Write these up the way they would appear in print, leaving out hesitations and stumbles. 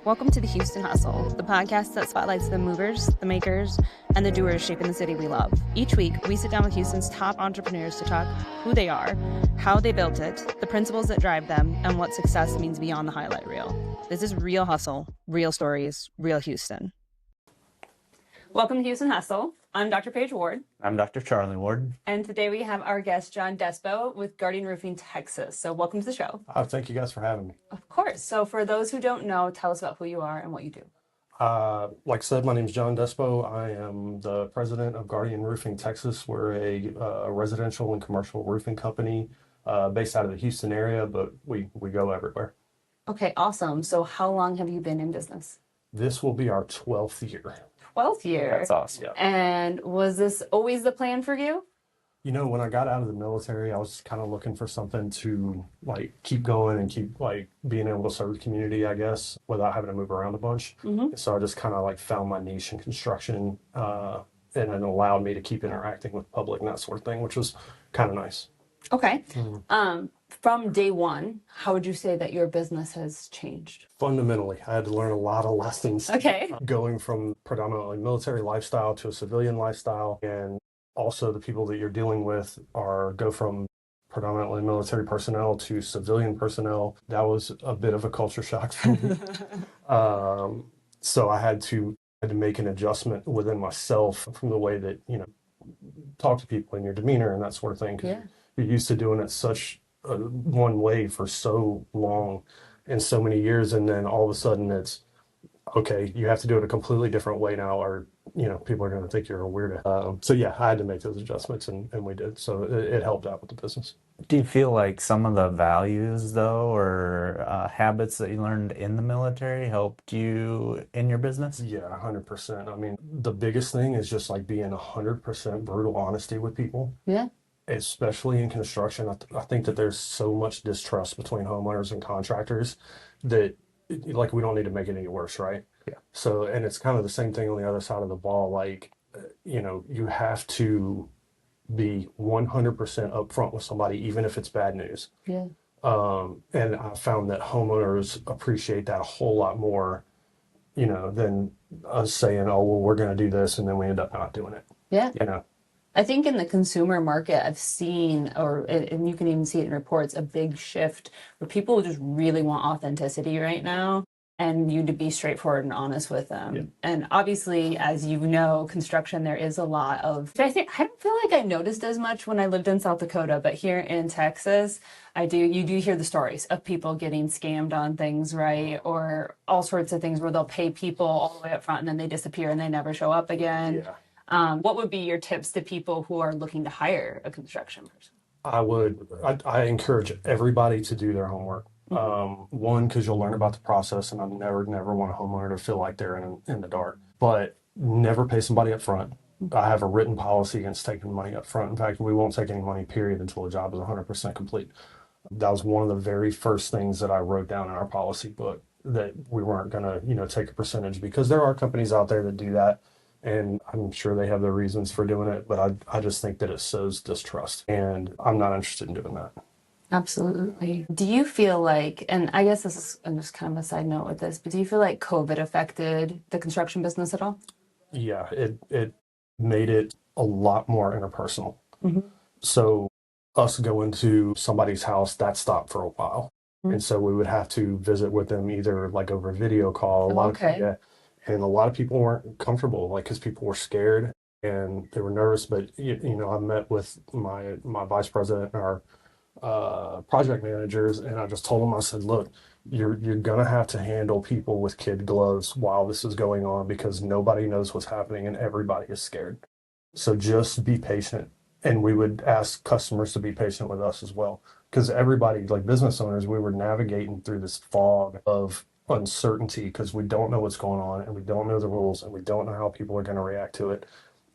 Welcome to the Houston Hustle, the podcast that spotlights the movers, the makers, and the doers shaping the city we love. Each week, we sit down with Houston's top entrepreneurs to talk who they are, how they built it, the principles that drive them, and what success means beyond the highlight reel. This is real hustle, real stories, real Houston. Welcome to Houston Hustle. I'm Dr. Paige Ward. I'm Dr. Charlie Ward. And today we have our guest, John Despeaux with Guardian Roofing, Texas. So welcome to the show. Thank you guys for having me. Of course. So for those who don't know, tell us about who you are and what you do. Like I said, my name is John Despeaux. I am the president of Guardian Roofing, Texas. We're a residential and commercial roofing company based out of the Houston area, but we go everywhere. Okay, awesome. So how long have you been in business? This will be our 12th year. 12th year. That's awesome. Yeah. And was this always the plan for you? You know, when I got out of the military, I was kind of looking for something to keep going and keep being able to serve the community, I guess, without having to move around a bunch. Mm-hmm. So I just kind of found my niche in construction, and it allowed me to keep interacting with the public and that sort of thing, which was kind of nice. Okay. Mm-hmm. From day one, how would you say that your business has changed? Fundamentally, I had to learn a lot of lessons. Okay. Going from predominantly military lifestyle to a civilian lifestyle, and also the people that you're dealing with go from predominantly military personnel to civilian personnel. That was a bit of a culture shock for me. So I had to make an adjustment within myself from the way that, talk to people and your demeanor and that sort of thing. Yeah. You're used to doing it such one way for so long and so many years, and then all of a sudden it's okay, you have to do it a completely different way now, or people are going to think you're a weirdo. So yeah, I had to make those adjustments, and we did. So it helped out with the business. Do you feel like some of the values, though, or habits that you learned in the military helped you in your business? Yeah, 100%. I mean, the biggest thing is just being 100% brutal honesty with people. Yeah. Especially in construction, I think that there's so much distrust between homeowners and contractors that we don't need to make it any worse, right? Yeah. So, and it's kind of the same thing on the other side of the ball. You have to be 100% upfront with somebody, even if it's bad news. Yeah. And I found that homeowners appreciate that a whole lot more, than us saying, oh, well, we're going to do this, and then we end up not doing it. Yeah. I think in the consumer market, I've seen, and you can even see it in reports, a big shift where people just really want authenticity right now, and you to be straightforward and honest with them. Yeah. And obviously, as you know, construction, there is a lot of, I don't feel like I noticed as much when I lived in South Dakota, but here in Texas, you do hear the stories of people getting scammed on things, right? Or all sorts of things where they'll pay people all the way up front and then they disappear and they never show up again. Yeah. What would be your tips to people who are looking to hire a construction person? I encourage everybody to do their homework. Mm-hmm. One, because you'll learn about the process, and I never want a homeowner to feel like they're in the dark. But never pay somebody up front. Mm-hmm. I have a written policy against taking money up front. In fact, we won't take any money, period, until the job is 100% complete. That was one of the very first things that I wrote down in our policy book, that we weren't going to, take a percentage, because there are companies out there that do that. And I'm sure they have their reasons for doing it, but I just think that it sows distrust, and I'm not interested in doing that. Absolutely. Do you feel like, and I guess this is just kind of a side note with this, but do you feel like COVID affected the construction business at all? Yeah, it made it a lot more interpersonal. Mm-hmm. So us going to somebody's house, that stopped for a while. Mm-hmm. And so we would have to visit with them either over video call. And a lot of people weren't comfortable, because people were scared and they were nervous. But, I met with my vice president and our project managers, and I just told them, I said, look, you're going to have to handle people with kid gloves while this is going on, because nobody knows what's happening and everybody is scared. So just be patient. And we would ask customers to be patient with us as well, because everybody, business owners, we were navigating through this fog of uncertainty, because we don't know what's going on, and we don't know the rules, and we don't know how people are going to react to it.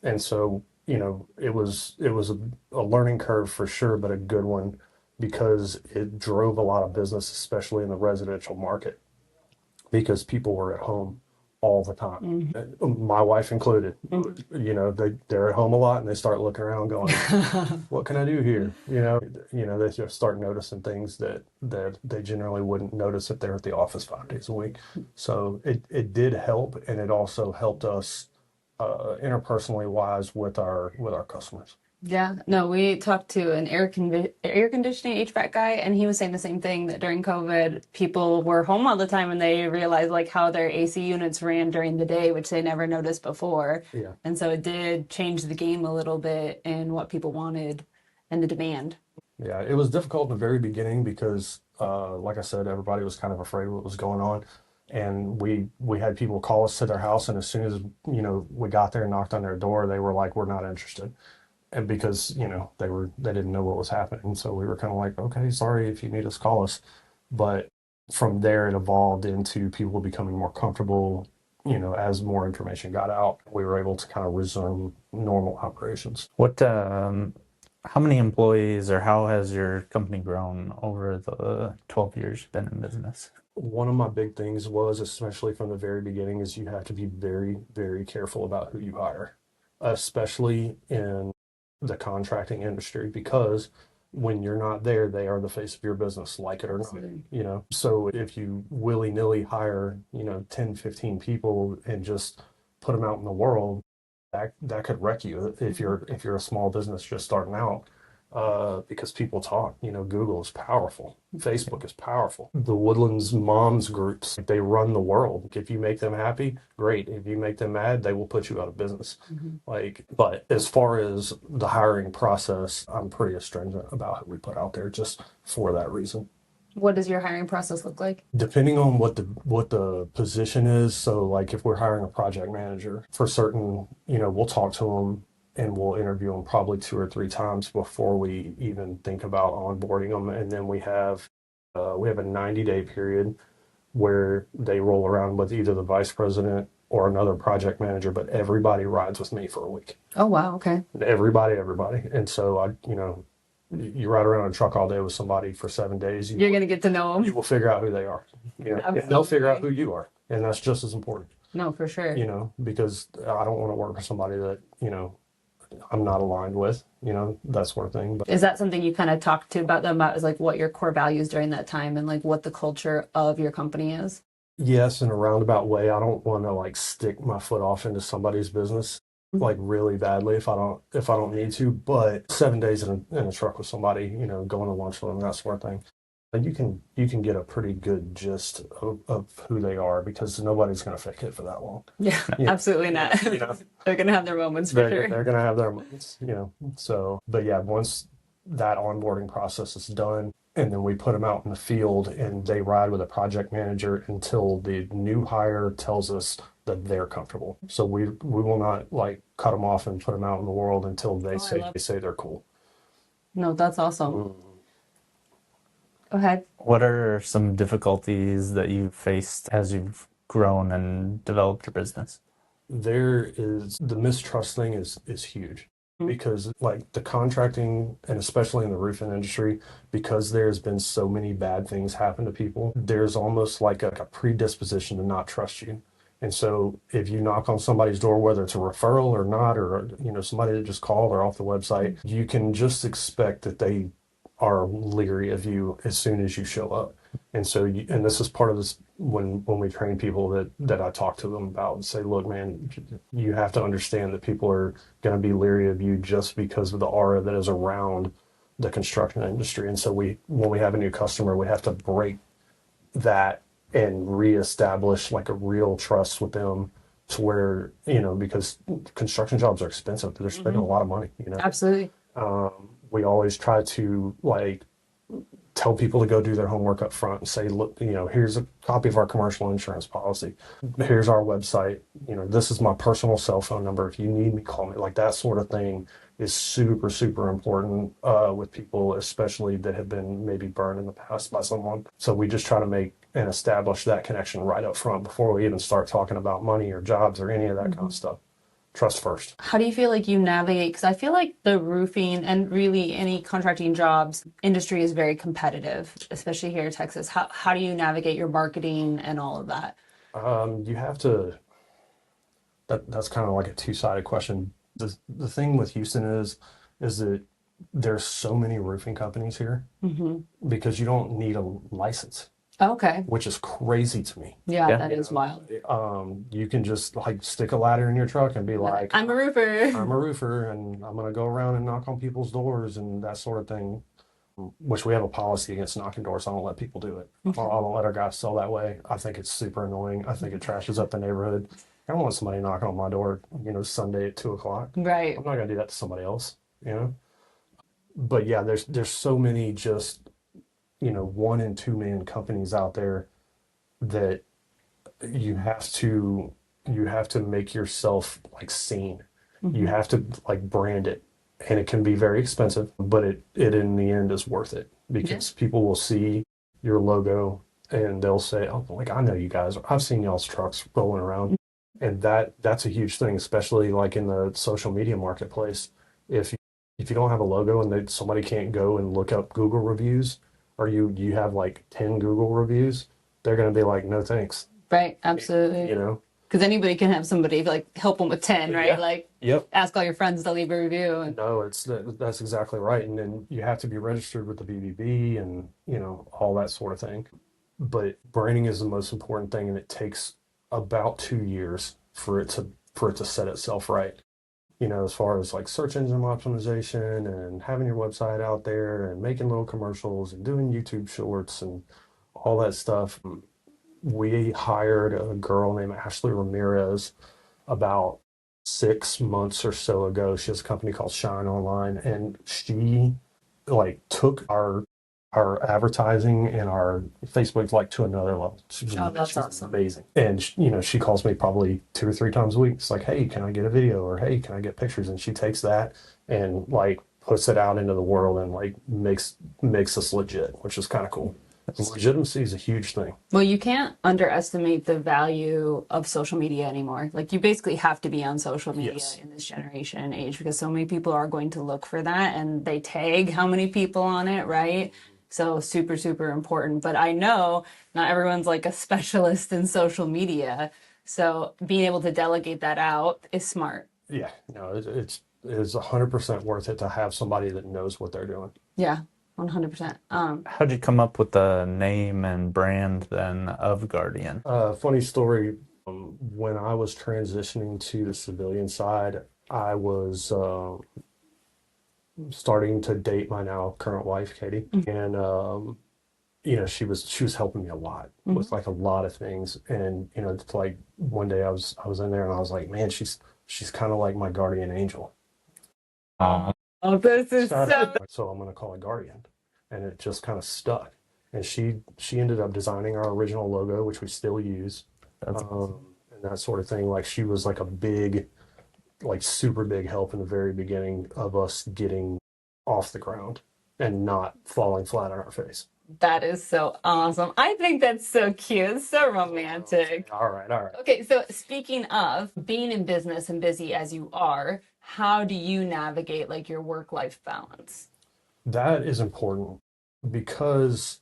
And so, it was a learning curve for sure, but a good one, because it drove a lot of business, especially in the residential market, because people were at home all the time. My wife included. You know, they're at home a lot and they start looking around going, what can I do here? They just start noticing things that they generally wouldn't notice if they're at the office 5 days a week. So it did help, and it also helped us interpersonally wise with our customers. Yeah, no, we talked to an air conditioning HVAC guy, and he was saying the same thing that during COVID, people were home all the time and they realized like how their AC units ran during the day, which they never noticed before. Yeah. And so it did change the game a little bit in what people wanted and the demand. Yeah, it was difficult in the very beginning because, like I said, everybody was kind of afraid of what was going on, and we had people call us to their house, and as soon as we got there and knocked on their door, they were like, "We're not interested," and because they didn't know what was happening, so we were kind of like, "Okay, sorry, if you need us, call us." But from there, it evolved into people becoming more comfortable. As more information got out, we were able to kind of resume normal operations. How many employees or how has your company grown over the 12 years you've been in business? One of my big things was, especially from the very beginning, is you have to be very, very careful about who you hire, especially in the contracting industry, because when you're not there, they are the face of your business, like it or not. So if you willy-nilly hire, 10, 15 people and just put them out in the world, that could wreck you if you're a small business just starting out, because people talk. Google is powerful, Facebook is powerful. The Woodlands moms groups, they run the world. If you make them happy, great. If you make them mad, they will put you out of business. But as far as the hiring process, I'm pretty astringent about who we put out there, just for that reason. What does your hiring process look like? Depending on what the position is. So like if we're hiring a project manager for certain, we'll talk to them and we'll interview them probably 2 or 3 times before we even think about onboarding them. And then we have a 90-day period where they roll around with either the vice president or another project manager, but everybody rides with me for a week. Oh, wow. Okay. Everybody. And so you ride around in a truck all day with somebody for 7 days. You're going to get to know them. You will figure out who they are. And they'll figure out who you are. And that's just as important. No, for sure. Because I don't want to work with somebody that, I'm not aligned with, that sort of thing. But is that something you kind of talked to about them about, is like what your core values during that time and like what the culture of your company is? Yes, in a roundabout way. I don't want to like stick my foot off into somebody's business like really badly if I don't need to. But 7 days in a truck with somebody, going to lunch with them, that sort of thing. You can get a pretty good gist of who they are, because nobody's going to fake it for that long. Yeah, absolutely not. They're going to have their moments for sure. They're going to have their moments, So, but yeah, once that onboarding process is done, and then we put them out in the field and they ride with a project manager until the new hire tells us that they're comfortable. So we will not like cut them off and put them out in the world until they say they're cool. No, that's awesome. Go ahead. What are some difficulties that you've faced as you've grown and developed your business? The mistrust thing is huge, because like the contracting, and especially in the roofing industry, because there's been so many bad things happen to people, there's almost like a predisposition to not trust you. And so if you knock on somebody's door, whether it's a referral or not, or somebody that just called or off the website, you can just expect that they are leery of you as soon as you show up. And so, and this is part of this when we train people that I talk to them about and say, look, man, you have to understand that people are going to be leery of you just because of the aura that is around the construction industry. And so when we have a new customer, we have to break that and reestablish like a real trust with them, to where, because construction jobs are expensive, they're spending a lot of money, Absolutely. We always try to like tell people to go do their homework up front and say, look, here's a copy of our commercial insurance policy. Here's our website. This is my personal cell phone number. If you need me, call me. Like that sort of thing is super, super important with people, especially that have been maybe burned in the past by someone. So we just try to make and establish that connection right up front before we even start talking about money or jobs or any of that kind of stuff. Trust first. How do you feel like you navigate? Because I feel like the roofing and really any contracting jobs industry is very competitive, especially here in Texas. How do you navigate your marketing and all of that? You have to that's kind of like a two-sided question. The thing with Houston is that there's so many roofing companies here because you don't need a license, Okay. which is crazy to me. Yeah, Yeah. that is wild. You can just like stick a ladder in your truck and be like, I'm a roofer. I'm a roofer and I'm gonna go around and knock on people's doors and that sort of thing. Which we have a policy against knocking doors. I don't let people do it. I don't let our guys sell that way. I think it's super annoying. I think it trashes up the neighborhood. I don't want somebody knocking on my door, Sunday at 2 o'clock. Right. I'm not gonna do that to somebody else, you know. But yeah, there's so many just 1 and 2 man companies out there that you have to you have to make yourself like seen. You have to like brand it, and it can be very expensive, but it in the end is worth it because people will see your logo and they'll say, "Oh, like I know you guys. I've seen y'all's trucks rolling around," and that's a huge thing, especially like in the social media marketplace. If you don't have a logo and somebody can't go and look up Google reviews, or you have like 10 Google reviews, they're going to be like, no thanks. Right. Absolutely. Because anybody can have somebody like help them with 10, right? Yeah. Like, Yep. ask all your friends to leave a review. And No, that's exactly right. And then you have to be registered with the BBB and, all that sort of thing. But branding is the most important thing, and it takes about 2 years for it to set itself right. As far as like search engine optimization and having your website out there and making little commercials and doing YouTube shorts and all that stuff. We hired a girl named Ashley Ramirez about 6 months or so ago. She has a company called Shine Online, and she like took our advertising and our Facebook like to another level. She's awesome. amazing. And she calls me probably 2 or 3 times a week. It's like, hey, can I get a video? Or hey, can I get pictures? And she takes that and like puts it out into the world and like makes us legit, which is kind of cool. Legitimacy is a huge thing. well, you can't underestimate the value of social media anymore. Like, you basically have to be on social media in this generation and age because so many people are going to look for that and they tag how many people on it, right? So super, super important. But I know not everyone's like a specialist in social media. So being able to delegate that out is smart. Yeah, no, it is 100% worth it to have somebody that knows what they're doing. Yeah, 100%. How'd you come up with the name and brand then of Guardian? Funny story. When I was transitioning to the civilian side, I was starting to date my now current wife, Katie, and she was helping me a lot with like a lot of things. And it's like one day I was in there and I was like, man, she's kind of like my guardian angel. Oh, this is So I'm gonna call it Guardian, and it just kind of stuck. And she ended up designing our original logo, which we still use, and that sort of thing. Like she was like a big, like super big help in the very beginning of us getting off the ground and not falling flat on our face. That is so awesome. I think that's so cute. It's so romantic. All right. Okay, so speaking of being in business and busy as you are, how do you navigate like your work-life balance? That is important because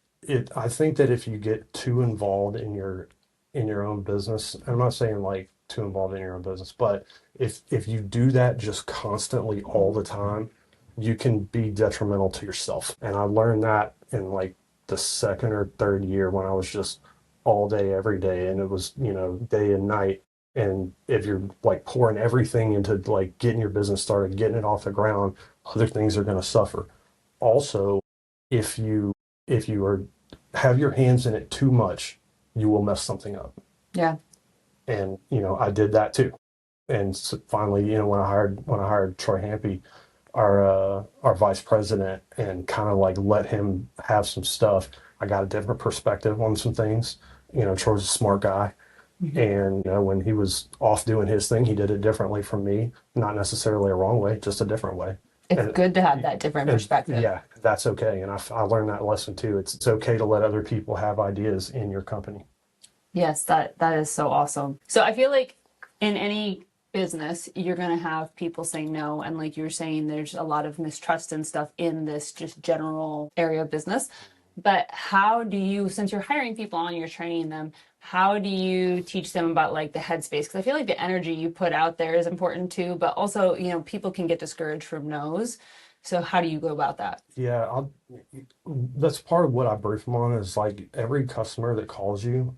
I think that if you get too involved in your own business, I'm not saying like too involved in your own business, but if you do that just constantly all the time, you can be detrimental to yourself. And I learned that in like the second or third year when I was just all day, every day, and it was, day and night. And if you're like pouring everything into like getting your business started, getting it off the ground, other things are going to suffer. Also, if you are have your hands in it too much, you will mess something up. Yeah. And I did that too. And so finally, when I hired Troy Hampy, our vice president, and kind of like let him have some stuff, I got a different perspective on some things. Troy's a smart guy. And when he was off doing his thing, he did it differently from me. Not necessarily a wrong way, just a different way. It's good to have that different perspective. Yeah, that's okay. And I learned that lesson too. It's okay to let other people have ideas in your company. Yes, that is so awesome. So I feel like in any business, you're going to have people saying no. And like you were saying, there's a lot of mistrust and stuff in this just general area of business. But how do you, since you're hiring people on, you're training them, how do you teach them about like the headspace? Because I feel like the energy you put out there is important too, but also, you know, people can get discouraged from no's. So how do you go about that? Yeah, that's part of what I brief them on is like every customer that calls you,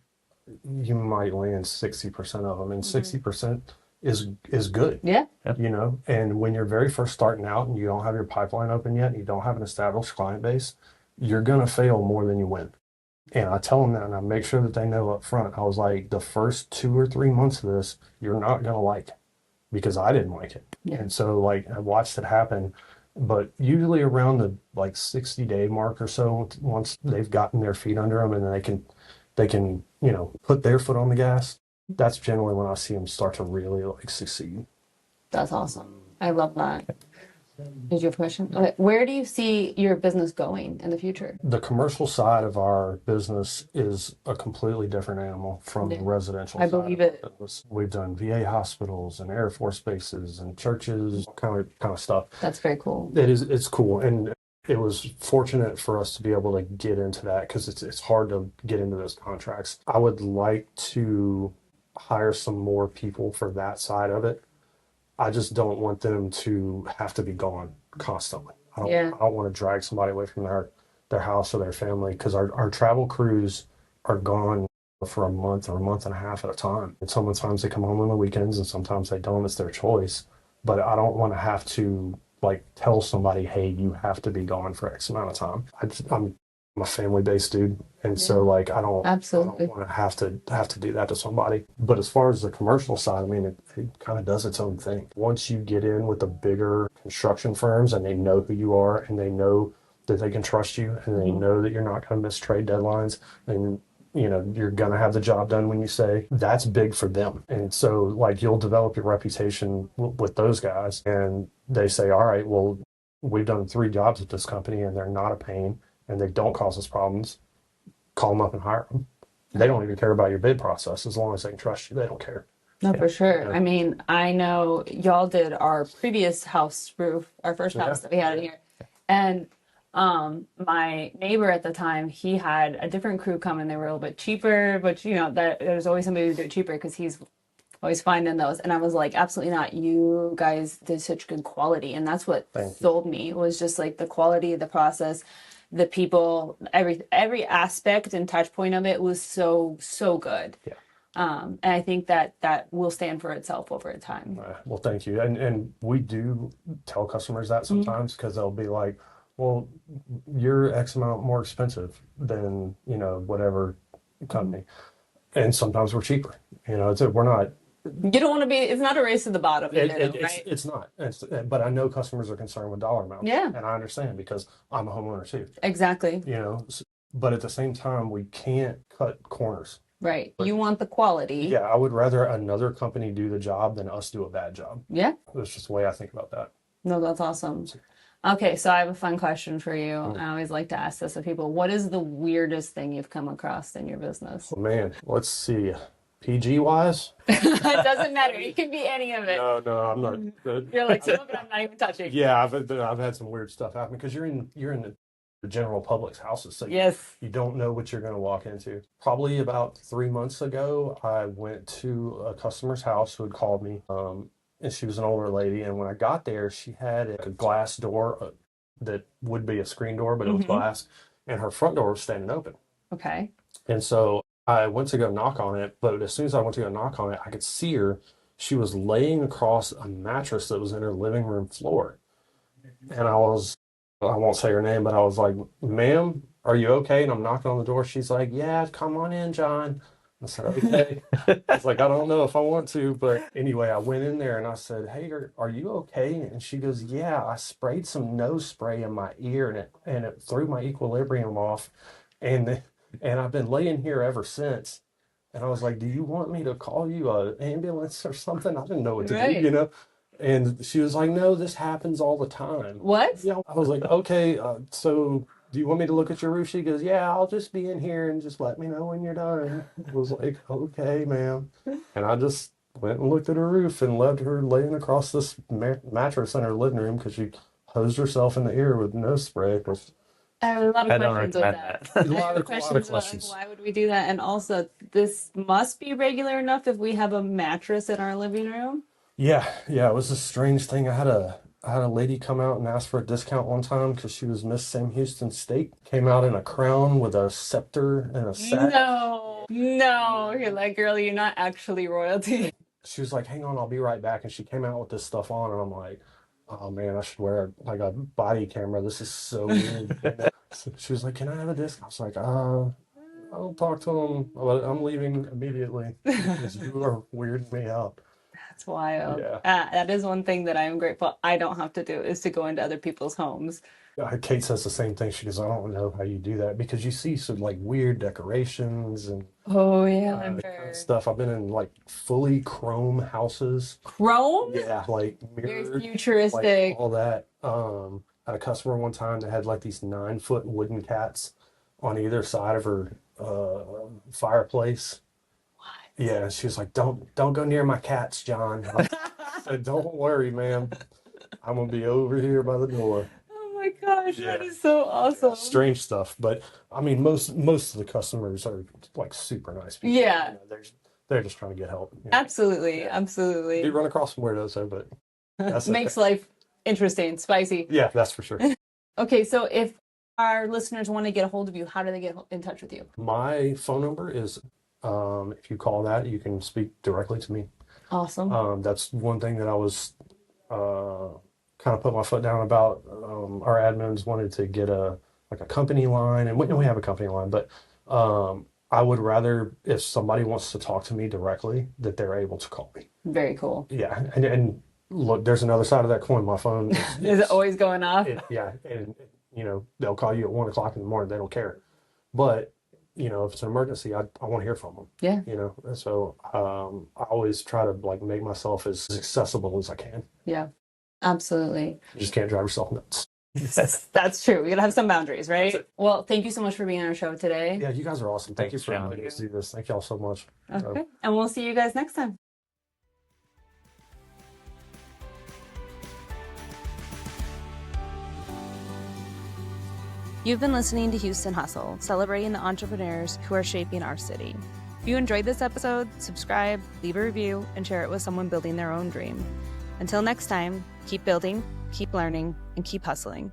you might land 60% of them, and 60% is good, Yeah. you know? And when you're very first starting out and you don't have your pipeline open yet, and you don't have an established client base, you're gonna fail more than you win. And I tell them that, and I make sure that they know up front. I was like, the first 2 or 3 months of this, you're not gonna like it because I didn't like it. Yeah. And so like I watched it happen. But usually around the like 60-day mark or so, once they've gotten their feet under them and they can, you know, put their foot on the gas, that's generally when I see them start to really like succeed. That's awesome. I love that. Did you have a question? Okay. Where do you see your business going in the future? The commercial side of our business is a completely different animal from the Yeah. residential I side believe of our it. business. We've done VA hospitals and Air Force bases and churches, kind of stuff. That's very cool. It's cool. And it was fortunate for us to be able to get into that because it's hard to get into those contracts. I would like to hire some more people for that side of it. I just don't want them to have to be gone constantly. Yeah. I don't want to drag somebody away from their house or their family because our travel crews are gone for a month or a month and a half at a time. And sometimes they come home on the weekends and sometimes they don't. It's their choice. But I don't want to have to like tell somebody, hey, you have to be gone for X amount of time. I'm a family-based dude, and so like I don't Absolutely. want to have to do that to somebody. But as far as the commercial side, I mean, it kind of does its own thing. Once you get in with the bigger construction firms and they know who you are and they know that they can trust you and they know that you're not going to miss trade deadlines and you know you're going to have the job done when you say, that's big for them. And so like you'll develop your reputation with those guys and they say, all right, well, we've done 3 jobs with this company and they're not a pain and they don't cause us problems. Call them up and hire them. They don't even care about your bid process as long as they can trust you. They don't care. No, for sure. Yeah. I mean, I know y'all did our previous house roof, our first house that we had in here. And my neighbor at the time, he had a different crew come and they were a little bit cheaper, but you know, that there's always somebody to do it cheaper because he's always finding those. And I was like, absolutely not. You guys did such good quality. And that's what sold me was just like the quality of the process, the people, every aspect and touch point of it was so good. Yeah. And I think that will stand for itself over time. Well, thank you. And we do tell customers that sometimes because they'll be like, well, you're X amount more expensive than, you know, whatever company. And sometimes we're cheaper. You know, we're not. You don't want to be, it's not a race to the bottom either, right? It's not. But I know customers are concerned with dollar amounts. Yeah. And I understand because I'm a homeowner too. Exactly. You know, but at the same time, we can't cut corners. Right. You want the quality. Yeah, I would rather another company do the job than us do a bad job. Yeah. That's just the way I think about that. No, that's awesome. Okay, so I have a fun question for you. I always like to ask this of people. What is the weirdest thing you've come across in your business? Oh, man, let's see. PG wise? It doesn't matter. It can be any of it. No, I'm not. You're like, some of it I'm not even touching. Yeah, I've had some weird stuff happen because you're in the general public's houses, so Yes. you don't know what you're going to walk into. Probably about 3 months ago, I went to a customer's house who had called me, and she was an older lady. And when I got there, she had a glass door that would be a screen door, but it was glass, and her front door was standing open. Okay. And so I went to go knock on it, but as soon as I went to go knock on it, I could see her. She was laying across a mattress that was in her living room floor. And I won't say her name, but I was like, ma'am, are you okay? And I'm knocking on the door. She's like, yeah, come on in, John. I said, okay. I was like, I don't know if I want to, but anyway, I went in there and I said, hey, are you okay? And she goes, yeah, I sprayed some nose spray in my ear and it threw my equilibrium off. And I've been laying here ever since. And I was like, do you want me to call you an ambulance or something? I didn't know what to do, you know? And she was like, no, this happens all the time. What? You know, I was like, okay, so do you want me to look at your roof? She goes, yeah, I'll just be in here and just let me know when you're done. I was like, okay, ma'am. And I just went and looked at her roof and left her laying across this mattress in her living room because she hosed herself in the ear with nose spray. I have a lot I of don't questions with recommend that. that. A lot of Questions about, like, questions. why would we do that? And also, this must be regular enough if we have a mattress in our living room. Yeah, yeah, it was a strange thing. I had a lady come out and ask for a discount one time because she was Miss Sam Houston State. Came out in a crown with a scepter and a sack. No, no. You're like, girl, you're not actually royalty. She was like, "Hang on, I'll be right back." And she came out with this stuff on, and I'm like, "Oh man, I should wear like a body camera. This is so weird." So she was like, "Can I have a discount?" I was like, I'll talk to him, but I'm leaving immediately because you are weirding me out." That's wild. Yeah. That is one thing that I am grateful I don't have to do is to go into other people's homes. Kate says the same thing. She goes, "I don't know how you do that because you see some like weird decorations and Oh yeah, I'm kind sure. of stuff." I've been in like fully chrome houses. Chrome? Yeah, like Very mirrored, futuristic. like all that. I had a customer one time that had like these 9 foot wooden cats on either side of her fireplace. What? Yeah, she was like, "Don't go near my cats, John." I said, "Don't worry, ma'am. I'm gonna be over here by the door." Oh my gosh, that Yeah. is so awesome. Strange stuff, but I mean, most of the customers are like super nice people. Yeah. You know, they're just trying to get help. You know. Absolutely, Yeah. absolutely. You run across some weirdos though, but that's Makes okay. life interesting, spicy. Yeah, that's for sure. Okay, so if our listeners want to get a hold of you, how do they get in touch with you? My phone number is, if you call that, you can speak directly to me. Awesome. That's one thing that I was kind of put my foot down about. Our admins wanted to get a company line, and we have a company line, but I would rather if somebody wants to talk to me directly that they're able to call me. Very cool. Yeah, and look, there's another side of that coin. My phone Is it always going off? yeah, and you know they'll call you at 1 o'clock in the morning. They don't care, but you know if it's an emergency, I want to hear from them. Yeah. You know, so I always try to like make myself as accessible as I can. Yeah. Absolutely. You just can't drive yourself nuts. That's true. We gotta have some boundaries, right? That's it. Well, thank you so much for being on our show today. Yeah, you guys are awesome. Thank you Thanks, for John. letting us do this. Thank y'all so much. Okay. And we'll see you guys next time. You've been listening to Houston Hustle, celebrating the entrepreneurs who are shaping our city. If you enjoyed this episode, subscribe, leave a review, and share it with someone building their own dream. Until next time, keep building, keep learning, and keep hustling.